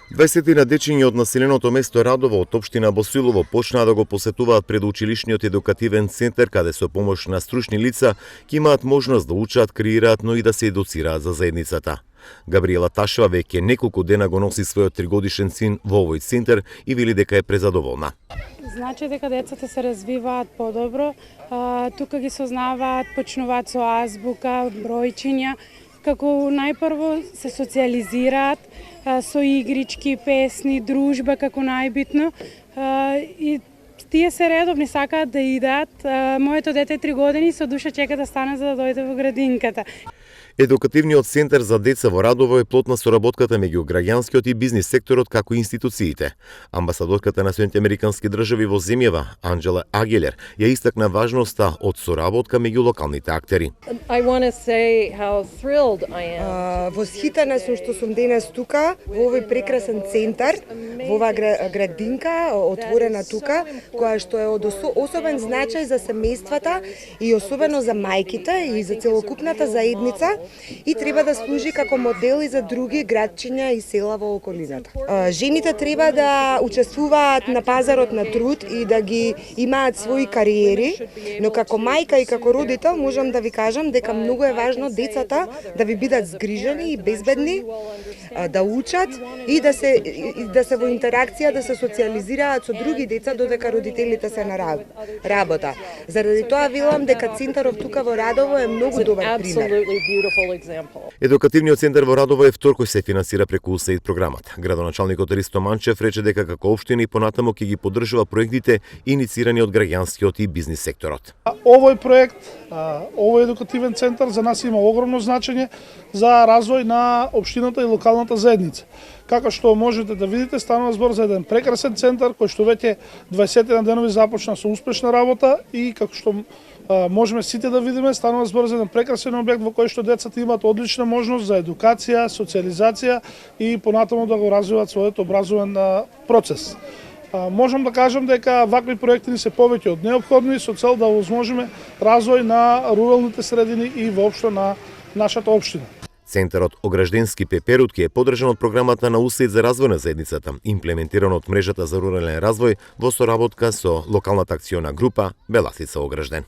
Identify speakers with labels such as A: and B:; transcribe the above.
A: 20 дечиња од населеното место Радово од општина Босилово почнаа да го посетуваат предучилишниот едукативен центар, каде со помош на стручни лица ќе имаат можност да учат, креираат, но и да се едуцираат за заедницата. Габриела Ташева веќе неколку дена го носи својот 3-годишен син во овој центар и вели дека е презадоволна.
B: Значи дека децата се развиваат подобро, тука ги сознаваат, почнуваат со азбука, бројчиња, како најпрво се социјализираат со игрички, песни, дружба како најбитно и тие се редовни, сакаат да идат. Моето дете е 3 години, со душа чека да стане за да дојде во градинката.
A: Едукативниот центар за деца во Радово е плод на соработката меѓу граѓанскиот и бизнис секторот како институциите. Амбасадорката на Соединените американски држави во земјава, Анџела Агелер, ја истакна важноста од соработка меѓу локалните актери.
C: Восхитена сум што сум денес тука во овој прекрасен центар, во оваа градинка отворена тука, која што е од особен значај за семејствата и особено за мајките и за целокупната заедница, и треба да служи како модел и за други градчиња и села во околината. Жените треба да учествуваат на пазарот на труд и да ги имаат своји кариери, но како мајка и како родител можам да ви кажам дека многу е важно децата да ви бидат згрижени и безбедни, да учат и да се во интеракција, да се социјализираат со други деца додека родителите се на работа. Заради тоа велам дека центарот тука во Радово е многу добар пример.
A: Едукативниот центар во Радово е втор кој се финансира преку УСАИД програмата. Градоначалникот Ристо Манчев рече дека како општина и понатаму ќе ги поддржува проектите иницирани од граѓанскиот и бизнис секторот.
D: Овој проект, овој едукативен центар за нас има огромно значење за развој на општината и локалната заедница. Како што можете да видите, станува збор за еден прекрасен центар кој што веќе 21 денови започна со успешна работа и како што можеме сите да видиме, станува збор за еден прекрасен објект во кој што децата имаат одлична можност за едукација, социјализација и понатаму да го развиваат својот образовен процес. Можам да кажам дека вакви проекти ни се повеќе од неопходни со цел да овозможиме развој на руралните средини и воопшто на нашата општина.
A: Центарот Огражденски Пеперутки е поддржан од програмата на УСАИД за развој на заедницата, имплементиран од мрежата за рурален развој во соработка со локалната акциона група Беласица Огражден.